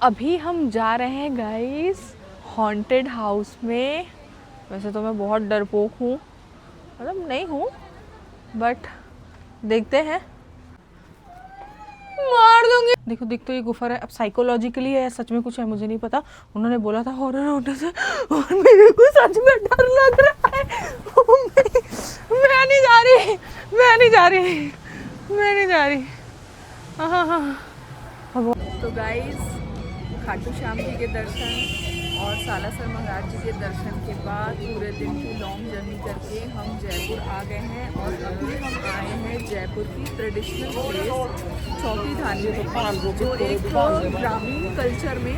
अभी हम जा रहे हैं गाइस हॉन्टेड हाउस में। वैसे तो मैं बहुत डरपोक हूँ, मतलब नहीं हूँ, बट देखते हैं, मार दूंगी। देखो दिख तो ये गुफा है, अब साइकोलॉजिकली है सच में कुछ है मुझे नहीं पता। उन्होंने बोला था हॉरर होने से और मेरे को सच में डर लग रहा है। मैं नहीं जा रही, मैं नहीं जा रही, मैं नहीं जा रही। तो गाइस खाटू श्याम जी के दर्शन और सालासर महाराज जी के दर्शन के बाद पूरे दिन की लॉन्ग जर्नी करके हम जयपुर आ गए हैं। और अभी हम आए हैं जयपुर की ट्रेडिशनल प्लेस चौकी धानी, जो एक ग्रामीण कल्चर में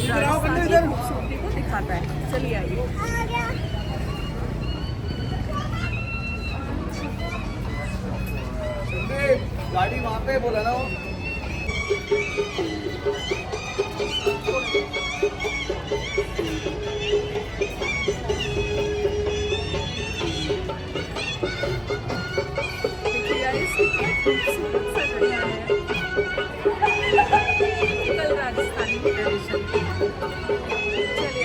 राजस्थान की खूबसूरती को दिखाता है। चलिए आइए। गाड़ी वहाँ पे बोला ना वो। राजस्थानी ट्रेडिशन। चलिए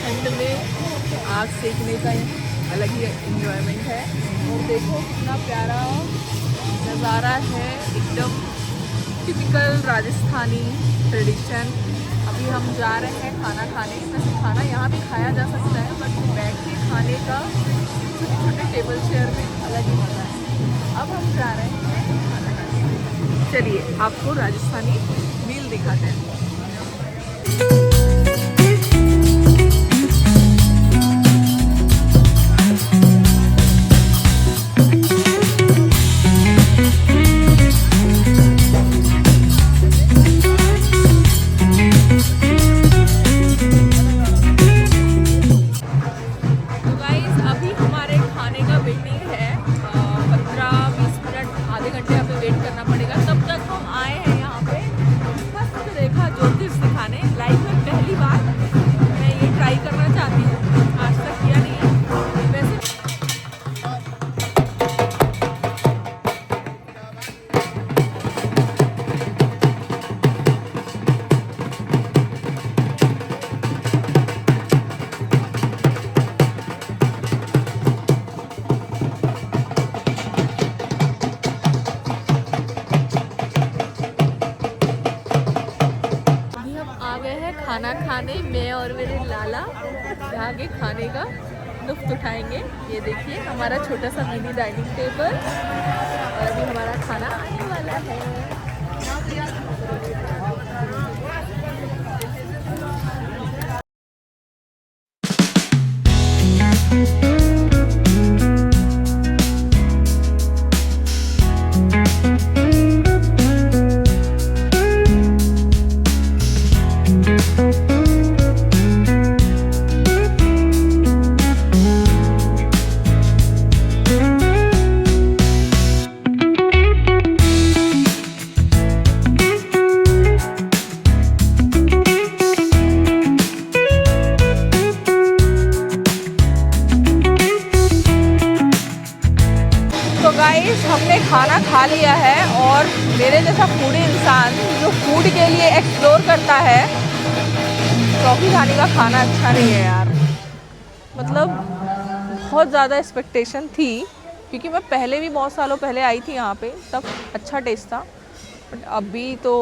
अंदर चलते हैं। आग सेकने का अलग ही एंजॉयमेंट है। और देखो कितना प्यारा नज़ारा है, एकदम टिपिकल राजस्थानी ट्रेडिशन। अभी हम जा रहे हैं खाना खाने। वैसे खाना यहाँ भी खाया जा सकता है, बट बैठ के खाने का छोटे छोटे टेबल चेयर में अलग ही मज़ा है। अब हम जा रहे हैं खाना खाने। चलिए आपको राजस्थानी मील दिखाते हैं। खाना खाने मैं और मेरे लाला यहाँ के खाने का लुत्फ उठाएंगे। ये देखिए हमारा छोटा सा मिनी डाइनिंग टेबल, और अभी हमारा खाना आने वाला है। गाइस हमने खाना खा लिया है, और मेरे जैसा फूडी इंसान जो फूड के लिए एक्सप्लोर करता है, चौकी धानी का खाना अच्छा नहीं है यार। मतलब बहुत ज़्यादा एक्सपेक्टेशन थी, क्योंकि मैं पहले भी बहुत सालों पहले आई थी यहाँ पे, तब अच्छा टेस्ट था, बट अभी तो।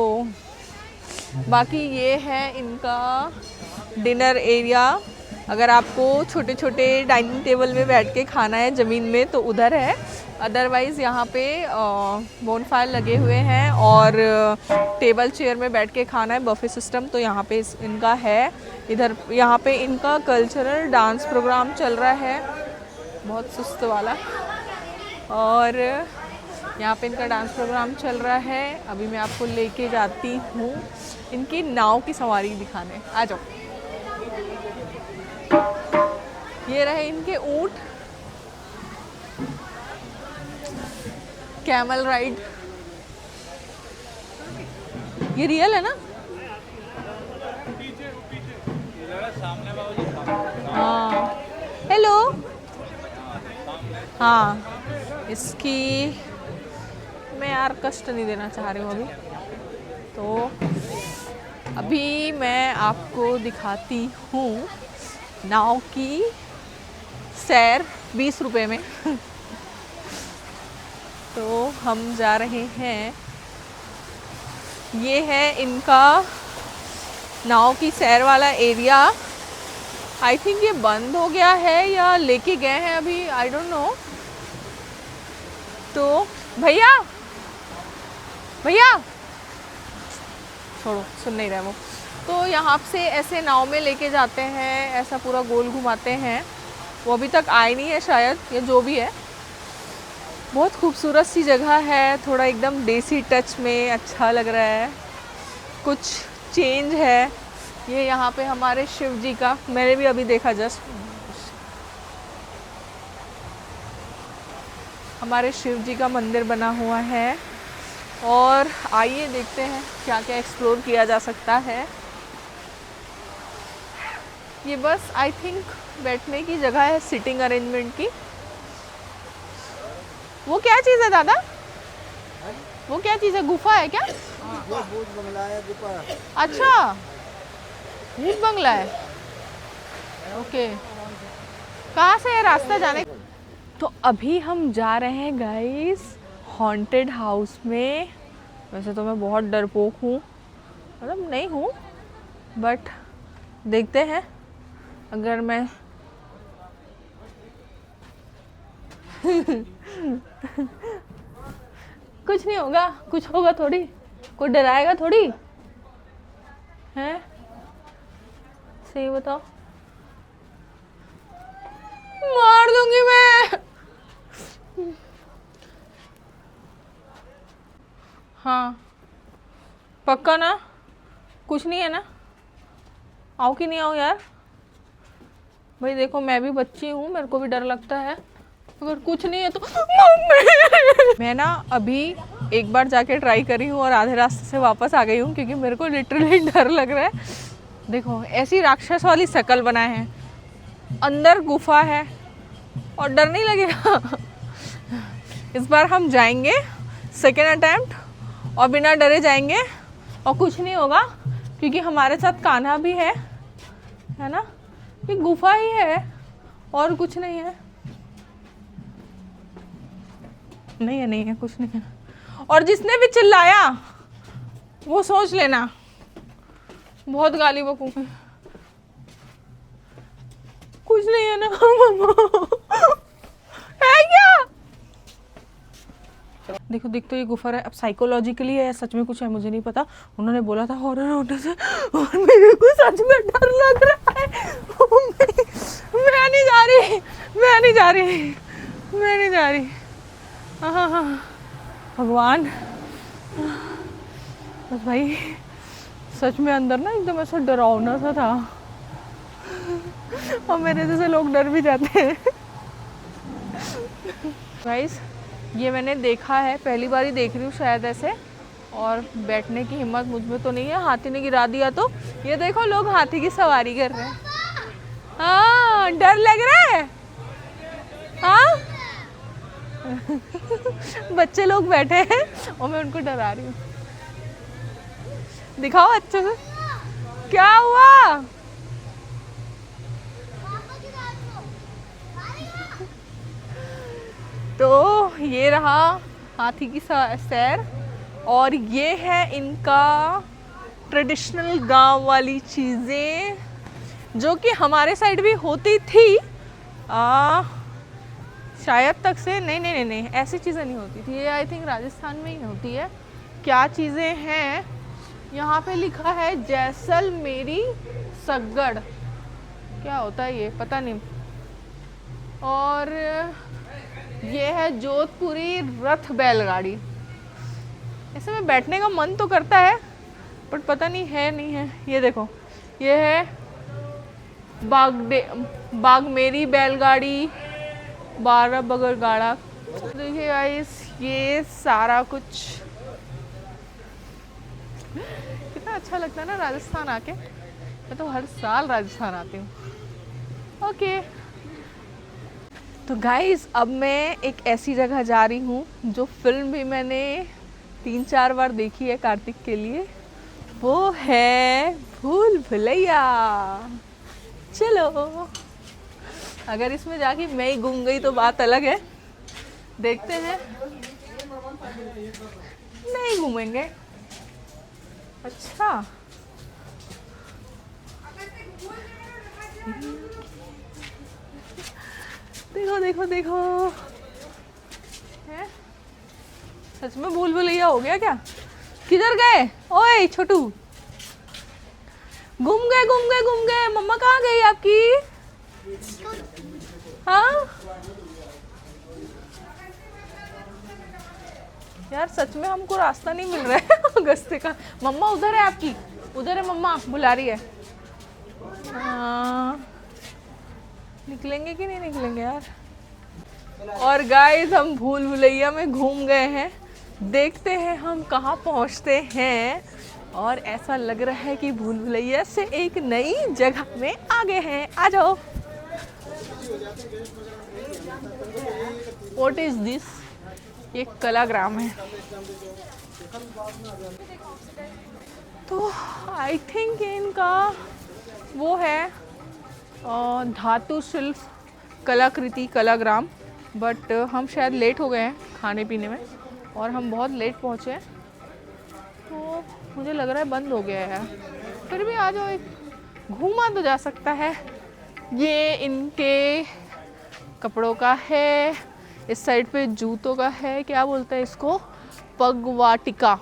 बाकी ये है इनका डिनर एरिया। अगर आपको छोटे छोटे डाइनिंग टेबल में बैठ के खाना है ज़मीन में, तो उधर है। अदरवाइज़ यहाँ पे बोनफायर लगे हुए हैं और टेबल चेयर में बैठ के खाना है, बफे सिस्टम। तो यहाँ पे इनका है, इधर यहाँ पे इनका कल्चरल डांस प्रोग्राम चल रहा है, बहुत सुस्त वाला। और यहाँ पे इनका डांस प्रोग्राम चल रहा है। अभी मैं आपको लेके जाती हूँ इनकी नाव की सवारी दिखाने। आ जाओ। ये रहे इनके ऊँट, कैमल राइड। ये रियल है ना? हाँ, हेलो। हाँ, इसकी मैं यार कष्ट नहीं देना चाह रही हूँ अभी, तो अभी मैं आपको दिखाती हूँ नाव की सैर 20 रुपए में। तो हम जा रहे हैं, ये है इनका नाव की सैर वाला एरिया। आई थिंक ये बंद हो गया है या लेके गए हैं अभी, आई डोंट नो। तो भैया भैया छोड़ो, सुन नहीं रहे वो। तो यहाँ से ऐसे नाव में लेके जाते हैं, ऐसा पूरा गोल घुमाते हैं। वो अभी तक आए नहीं है शायद, या जो भी है। बहुत खूबसूरत सी जगह है, थोड़ा एकदम देसी टच में अच्छा लग रहा है, कुछ चेंज है। ये यहाँ पे हमारे शिव जी का, मैंने भी अभी देखा जस्ट, हमारे शिव जी का मंदिर बना हुआ है। और आइए देखते हैं क्या क्या एक्सप्लोर किया जा सकता है। ये बस आई थिंक बैठने की जगह है, सिटिंग अरेंजमेंट की। वो क्या चीज़ है दादा? वो क्या चीज़ है? गुफा है क्या? वो भूत बंगला है, गुफा। अच्छा, भूत बंगला है। ओके, कहाँ से है रास्ता जाने? तो अभी हम जा रहे हैं गाइस हॉन्टेड हाउस में। वैसे तो मैं बहुत डरपोक हूँ, मतलब नहीं हूँ, बट देखते हैं अगर मैं कुछ नहीं होगा, कुछ होगा थोड़ी, कोई डराएगा थोड़ी है। सही बताओ, मार दूंगी मैं। हाँ पक्का ना? कुछ नहीं है ना? आओ कि नहीं आओ यार? भाई देखो, मैं भी बच्ची हूँ, मेरे को भी डर लगता है। अगर कुछ नहीं है तो मैं ना अभी एक बार जाके ट्राई करी हूँ और आधे रास्ते से वापस आ गई हूँ, क्योंकि मेरे को लिटरली डर लग रहा है। देखो ऐसी राक्षस वाली शक्ल बनाए हैं, अंदर गुफा है और डर नहीं लगेगा। इस बार हम जाएंगे सेकेंड अटेम्प्ट और बिना डरे जाएंगे, और कुछ नहीं होगा क्योंकि हमारे साथ कान्हा भी है ना? ये गुफा ही है और कुछ नहीं है। नहीं है, कुछ नहीं है। और जिसने भी चिल्लाया वो सोच लेना बहुत गाली बकूंगी। कुछ नहीं है ना? है क्या? देखो देख, तो ये गुफा है। अब साइकोलॉजिकली है, सच में कुछ है मुझे नहीं पता। उन्होंने बोला था हॉरर होने से, और मेरे को सच में डर लग रहा है। मैं नहीं जा रही, मैं नहीं जा रही, मैं नहीं जा रही। हाँ भगवान, बस भाई सच में अंदर ना एकदम ऐसा डरावना सा था, और मेरे जैसे लोग डर भी जाते हैं। गाइस ये मैंने देखा है, पहली बार ही देख रही हूँ शायद ऐसे, और बैठने की हिम्मत मुझ में तो नहीं है। हाथी ने गिरा दिया तो। ये देखो लोग हाथी की सवारी कर रहे हैं। हाँ डर लग रहा है। हाँ बच्चे लोग बैठे हैं और मैं उनको डरा रही हूँ। दिखाओ अच्छे से, क्या हुआ? तो ये रहा हाथी की सैर, और ये है इनका ट्रेडिशनल गांव वाली चीज़ें जो कि हमारे साइड भी होती थी। शायद तक से नहीं ऐसी चीज़ें नहीं होती थी। ये आई थिंक राजस्थान में ही होती है। क्या चीज़ें हैं यहाँ पे लिखा है जैसलमेरी सग्गड़, क्या होता है ये पता नहीं। और ये है जोधपुरी रथ बैलगाड़ी। ऐसे में बैठने का मन तो करता है बट पता नहीं है नहीं है। ये देखो ये है बागमेरी बैलगाड़ी, 12 बगर गाड़ा। देखिए गाइस ये सारा कुछ कितना अच्छा लगता है ना राजस्थान आके। मैं तो हर साल राजस्थान आती हूँ। ओके तो गाइस अब मैं एक ऐसी जगह जा रही हूँ जो फिल्म भी मैंने 3-4 बार देखी है कार्तिक के लिए, वो है भूल भुलैया। चलो अगर इसमें जाके मैं ही घूम गई तो बात अलग है, देखते हैं। नहीं घूमेंगे। अच्छा देखो देखो देखो है? सच में भूल भुलैया हो गया क्या? किधर गए ओए छोटू? घूम गए। मम्मा कहाँ गई आपकी? हाँ यार सच में हमको रास्ता नहीं मिल रहा है अगस्त्य का। मम्मा उधर है आपकी, उधर है मम्मा, बुला रही है। हाँ निकलेंगे कि नहीं निकलेंगे यार। और गाइस हम भूल भुलैया में घूम गए हैं, देखते हैं हम कहाँ पहुँचते हैं। और ऐसा लग रहा है कि भूल भुलैया से एक नई जगह में आ गए हैं। आ जाओ। What is this? ये कलाग्राम है। तो आई थिंक इनका वो है धातु शिल्प कलाकृति कलाग्राम। बट हम शायद लेट हो गए हैं खाने पीने में और हम बहुत लेट पहुँचे हैं, तो मुझे लग रहा है बंद हो गया है यार। फिर भी आ जाओ, एक घूमा तो जा सकता है। ये इनके कपड़ों का है, इस साइड पे जूतों का है, क्या बोलते हैं इसको, पगवाटिका।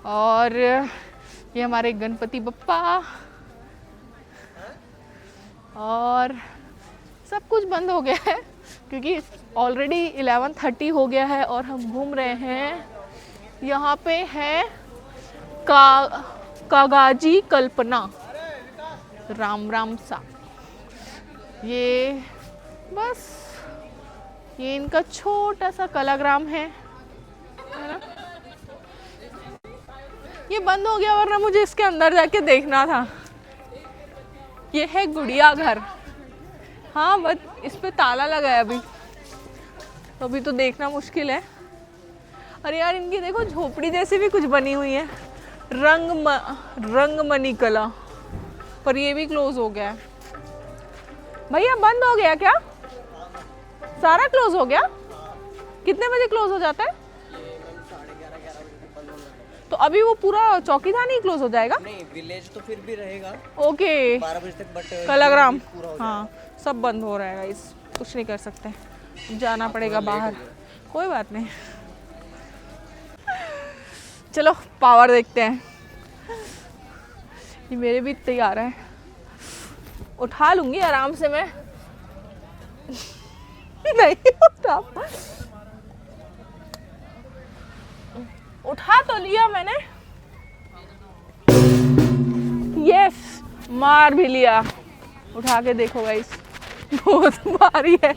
और ये हमारे गणपति बप्पा। और सब कुछ बंद हो गया है क्योंकि ऑलरेडी 11:30 हो गया है और हम घूम रहे हैं। यहाँ पे है कागाजी कल्पना, राम सा। ये बस ये इनका छोटा सा कलाग्राम है ना? ये बंद हो गया वरना मुझे इसके अंदर जाके देखना था। ये है गुड़िया घर। हाँ बस इस पे ताला लगा है अभी, तो अभी तो देखना मुश्किल है। अरे यार इनकी देखो झोपड़ी जैसी भी कुछ बनी हुई है, रंगमणि कला, पर ये भी क्लोज हो गया है। भैया बंद हो गया क्या? सारा क्लोज हो गया? कितने बजे क्लोज हो जाता है? तो अभी वो पूरा चौकीदार नहीं क्लोज हो जाएगा? नहीं विलेज तो फिर भी रहेगा। ओके 12 बजे तक, बट कलाग्राम हाँ सब बंद हो रहा है। इस कुछ नहीं कर सकते, जाना पड़ेगा बाहर। कोई बात नहीं, चलो पावर देखते हैं। ये मेरे भी तैयार है, उठा लूंगी आराम से मैं। नहीं उठा तो लिया मैंने, यस मार भी लिया। उठा के देखो गाइस, बहुत भारी है।